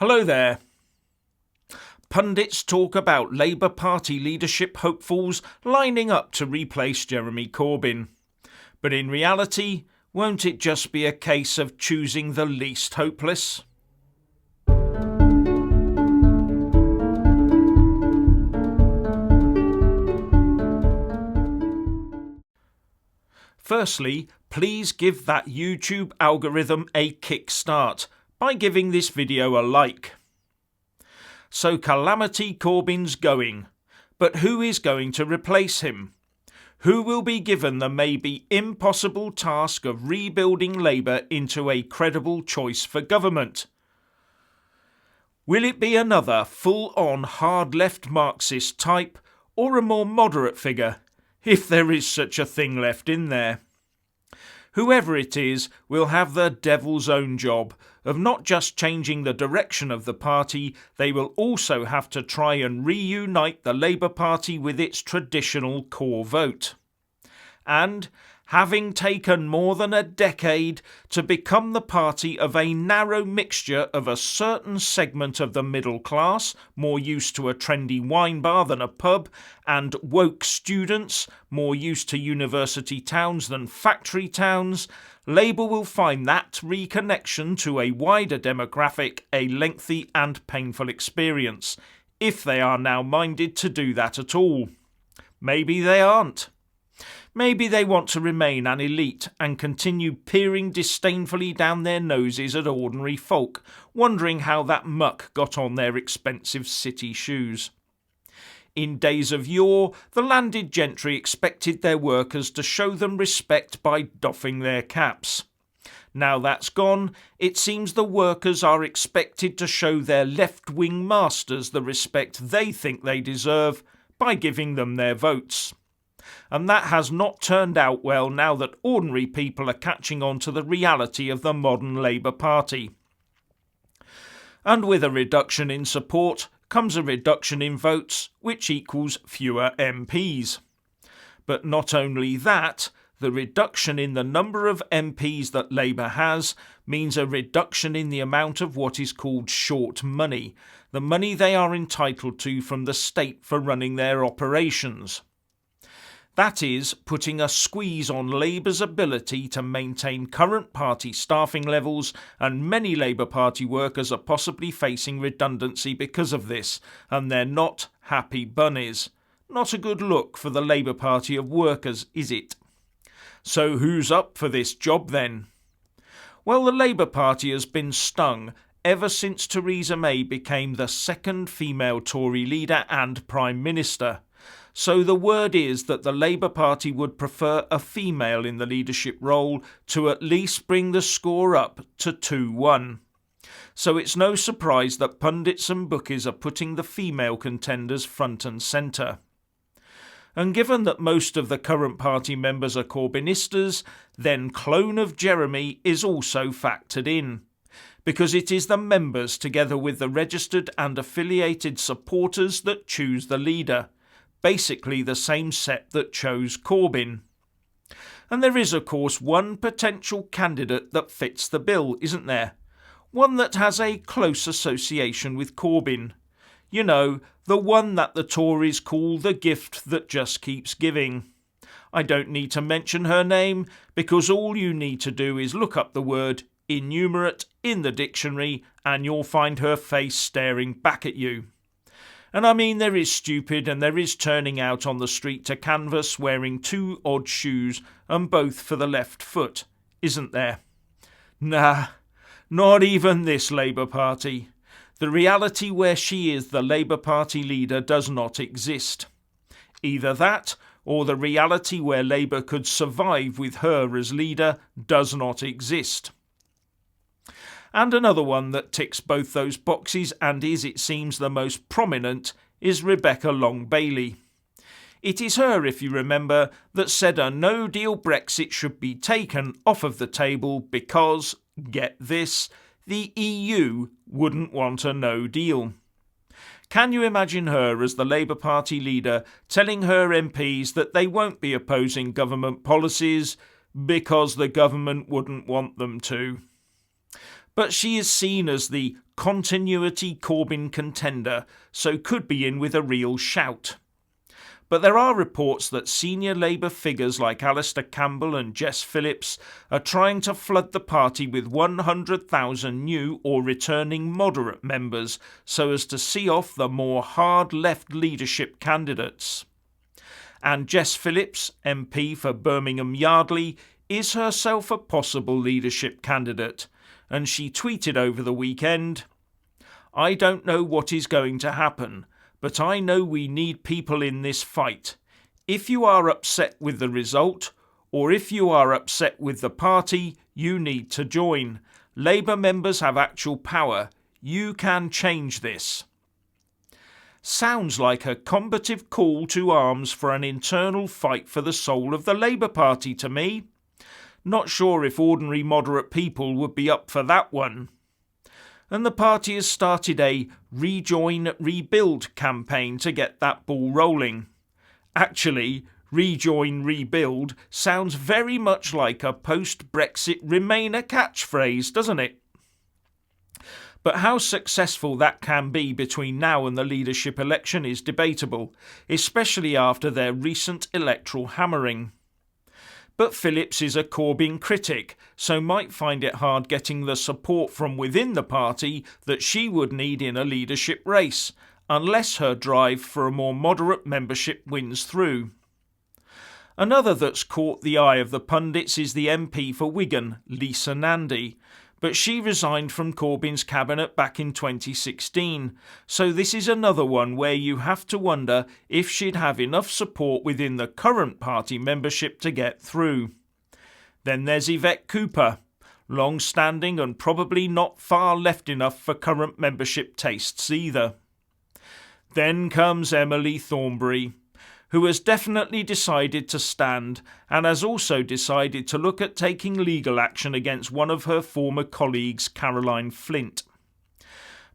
Hello there. Pundits talk about Labour Party leadership hopefuls lining up to replace Jeremy Corbyn. But in reality, won't it just be a case of choosing the least hopeless? Firstly, please give that YouTube algorithm a kickstart by giving this video a like. So Calamity Corbyn's going, but who is going to replace him? Who will be given the maybe impossible task of rebuilding Labour into a credible choice for government? Will it be another full-on hard-left Marxist type, or a more moderate figure, if there is such a thing left in there? Whoever it is will have the devil's own job of not just changing the direction of the party, they will also have to try and reunite the Labour Party with its traditional core vote. And, having taken more than a decade to become the party of a narrow mixture of a certain segment of the middle class, more used to a trendy wine bar than a pub, and woke students, more used to university towns than factory towns, Labour will find that reconnection to a wider demographic a lengthy and painful experience, if they are now minded to do that at all. Maybe they aren't. Maybe they want to remain an elite and continue peering disdainfully down their noses at ordinary folk, wondering how that muck got on their expensive city shoes. In days of yore, the landed gentry expected their workers to show them respect by doffing their caps. Now that's gone, it seems the workers are expected to show their left-wing masters the respect they think they deserve by giving them their votes. And that has not turned out well now that ordinary people are catching on to the reality of the modern Labour Party. And with a reduction in support comes a reduction in votes, which equals fewer MPs. But not only that, the reduction in the number of MPs that Labour has means a reduction in the amount of what is called short money, the money they are entitled to from the state for running their operations. That is, putting a squeeze on Labour's ability to maintain current party staffing levels, and many Labour Party workers are possibly facing redundancy because of this, and they're not happy bunnies. Not a good look for the Labour Party of workers, is it? So who's up for this job then? Well, the Labour Party has been stung ever since Theresa May became the second female Tory leader and Prime Minister. So the word is that the Labour Party would prefer a female in the leadership role to at least bring the score up to 2-1. So it's no surprise that pundits and bookies are putting the female contenders front and centre. And given that most of the current party members are Corbynistas, then clone of Jeremy is also factored in, because it is the members together with the registered and affiliated supporters that choose the leader. Basically the same set that chose Corbyn. And there is, of course, one potential candidate that fits the bill, isn't there? One that has a close association with Corbyn. You know, the one that the Tories call the gift that just keeps giving. I don't need to mention her name, because all you need to do is look up the word innumerate in the dictionary and you'll find her face staring back at you. And I mean, there is stupid and there is turning out on the street to canvass wearing 2 odd shoes and both for the left foot, isn't there? Nah, not even this Labour Party. The reality where she is the Labour Party leader does not exist. Either that, or the reality where Labour could survive with her as leader does not exist. And another one that ticks both those boxes and is, it seems, the most prominent is Rebecca Long-Bailey. It is her, if you remember, that said a no-deal Brexit should be taken off of the table because, get this, the EU wouldn't want a no deal. Can you imagine her as the Labour Party leader telling her MPs that they won't be opposing government policies because the government wouldn't want them to? but she is seen as the continuity Corbyn contender, so could be in with a real shout. But there are reports that senior Labour figures like Alistair Campbell and Jess Phillips are trying to flood the party with 100,000 new or returning moderate members so as to see off the more hard left leadership candidates. And Jess Phillips, MP for Birmingham Yardley, is herself a possible leadership candidate, and she tweeted over the weekend, "I don't know what is going to happen, but I know we need people in this fight. If you are upset with the result, or if you are upset with the party, you need to join. Labour members have actual power. You can change this." Sounds like a combative call to arms for an internal fight for the soul of the Labour Party to me. Not sure if ordinary moderate people would be up for that one. And the party has started a Rejoin, Rebuild campaign to get that ball rolling. Actually, Rejoin, Rebuild sounds very much like a post-Brexit Remainer catchphrase, doesn't it? But how successful that can be between now and the leadership election is debatable, especially after their recent electoral hammering. But Phillips is a Corbyn critic, so might find it hard getting the support from within the party that she would need in a leadership race, unless her drive for a more moderate membership wins through. Another that's caught the eye of the pundits is the MP for Wigan, Lisa Nandy, but she resigned from Corbyn's cabinet back in 2016, so this is another one where you have to wonder if she'd have enough support within the current party membership to get through. Then there's Yvette Cooper, long-standing and probably not far left enough for current membership tastes either. Then comes Emily Thornberry, who has definitely decided to stand and has also decided to look at taking legal action against one of her former colleagues, Caroline Flint.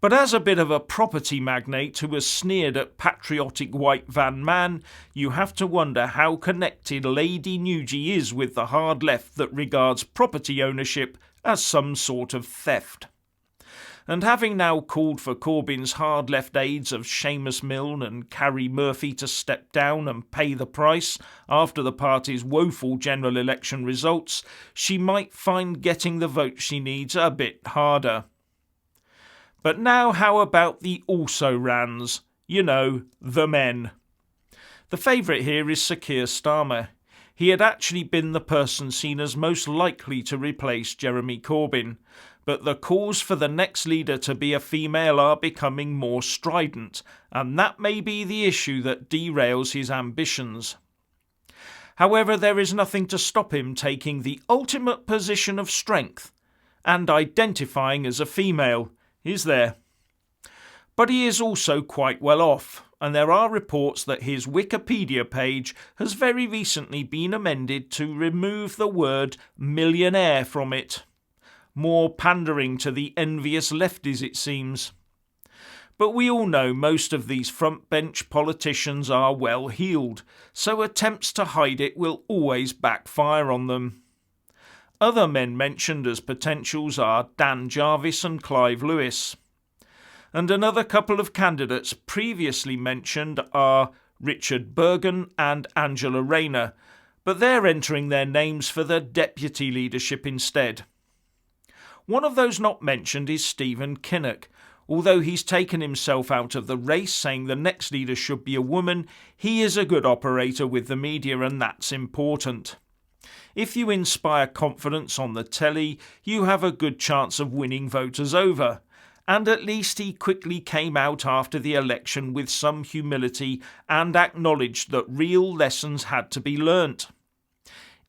But as a bit of a property magnate who has sneered at patriotic white van man, you have to wonder how connected Lady Nugey is with the hard left that regards property ownership as some sort of theft. And having now called for Corbyn's hard-left aides of Seamus Milne and Carrie Murphy to step down and pay the price after the party's woeful general election results, she might find getting the vote she needs a bit harder. But now how about the also-rans? You know, the men. The favourite here is Sir Keir Starmer. He had actually been the person seen as most likely to replace Jeremy Corbyn, but the calls for the next leader to be a female are becoming more strident, and that may be the issue that derails his ambitions. However, there is nothing to stop him taking the ultimate position of strength and identifying as a female, is there? But he is also quite well off, and there are reports that his Wikipedia page has very recently been amended to remove the word millionaire from it. More pandering to the envious lefties, it seems. But we all know most of these front-bench politicians are well-heeled, so attempts to hide it will always backfire on them. Other men mentioned as potentials are Dan Jarvis and Clive Lewis. And another couple of candidates previously mentioned are Richard Bergen and Angela Rayner, but they're entering their names for the deputy leadership instead. One of those not mentioned is Stephen Kinnock. Although he's taken himself out of the race, saying the next leader should be a woman, he is a good operator with the media, and that's important. If you inspire confidence on the telly, you have a good chance of winning voters over. And at least he quickly came out after the election with some humility and acknowledged that real lessons had to be learnt.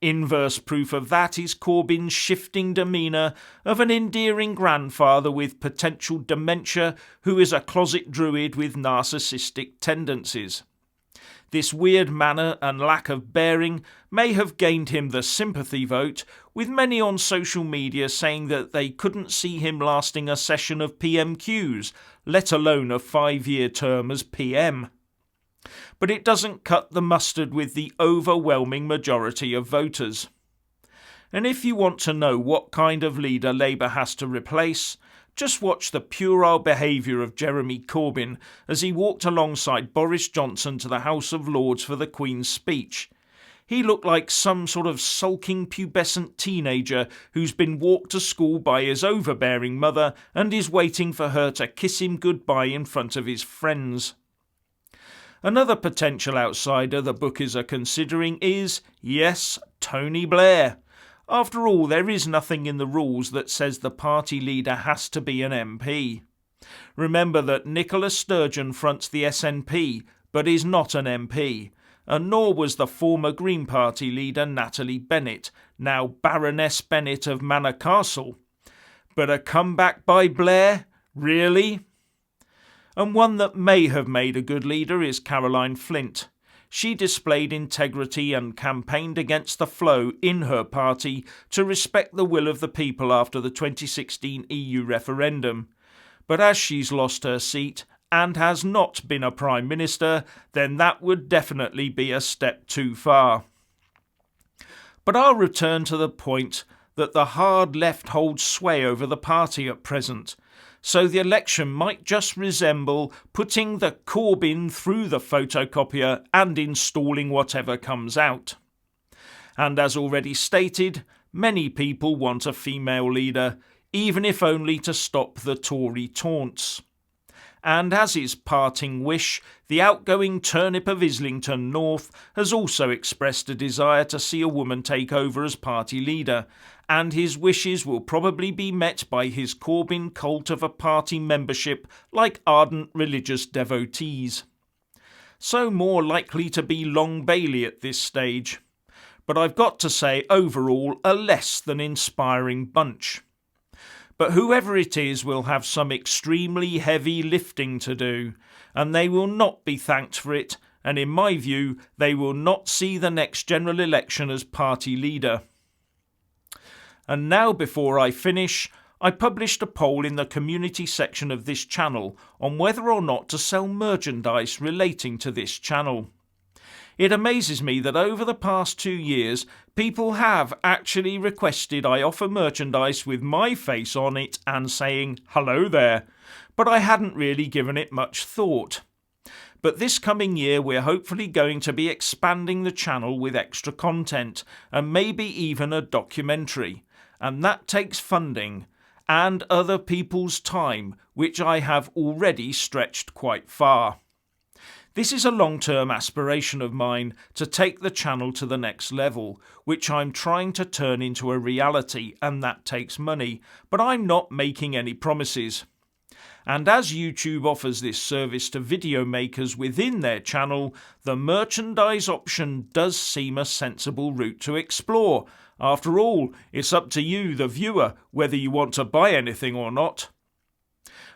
Inverse proof of that is Corbyn's shifting demeanour of an endearing grandfather with potential dementia who is a closet druid with narcissistic tendencies. This weird manner and lack of bearing may have gained him the sympathy vote, with many on social media saying that they couldn't see him lasting a session of PMQs, let alone a 5-year term as PM. But it doesn't cut the mustard with the overwhelming majority of voters. And if you want to know what kind of leader Labour has to replace, just watch the puerile behaviour of Jeremy Corbyn as he walked alongside Boris Johnson to the House of Lords for the Queen's speech. He looked like some sort of sulking pubescent teenager who's been walked to school by his overbearing mother and is waiting for her to kiss him goodbye in front of his friends. Another potential outsider the bookies are considering is, yes, Tony Blair. After all, there is nothing in the rules that says the party leader has to be an MP. Remember that Nicola Sturgeon fronts the SNP, but is not an MP, and nor was the former Green Party leader Natalie Bennett, now Baroness Bennett of Manor Castle. But a comeback by Blair? Really? And one that may have made a good leader is Caroline Flint. She displayed integrity and campaigned against the flow in her party to respect the will of the people after the 2016 EU referendum. But as she's lost her seat and has not been a Prime Minister, then that would definitely be a step too far. But I'll return to the point that the hard left holds sway over the party at present, so the election might just resemble putting the Corbyn through the photocopier and installing whatever comes out. And as already stated, many people want a female leader, even if only to stop the Tory taunts. And as his parting wish, the outgoing Turnip of Islington North has also expressed a desire to see a woman take over as party leader, and his wishes will probably be met by his Corbyn cult of a party membership like ardent religious devotees. So more likely to be Long Bailey at this stage. But I've got to say, overall, a less than inspiring bunch. But whoever it is will have some extremely heavy lifting to do, and they will not be thanked for it, and in my view, they will not see the next general election as party leader. And now, before I finish, I published a poll in the community section of this channel on whether or not to sell merchandise relating to this channel. It amazes me that over the past 2 years, people have actually requested I offer merchandise with my face on it and saying, "Hello there," but I hadn't really given it much thought. But this coming year we're hopefully going to be expanding the channel with extra content and maybe even a documentary, and that takes funding and other people's time, which I have already stretched quite far. This is a long-term aspiration of mine to take the channel to the next level, which I'm trying to turn into a reality, and that takes money, but I'm not making any promises. And as YouTube offers this service to video makers within their channel, the merchandise option does seem a sensible route to explore. After all, it's up to you, the viewer, whether you want to buy anything or not.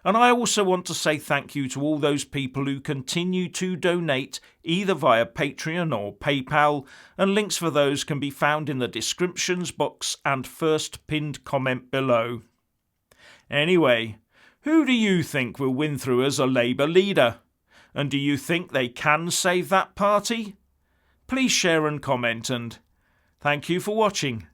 And I also want to say thank you to all those people who continue to donate either via Patreon or PayPal, and links for those can be found in the descriptions box and first pinned comment below. Anyway, who do you think will win through as a Labour leader? And do you think they can save that party? Please share and comment, and thank you for watching.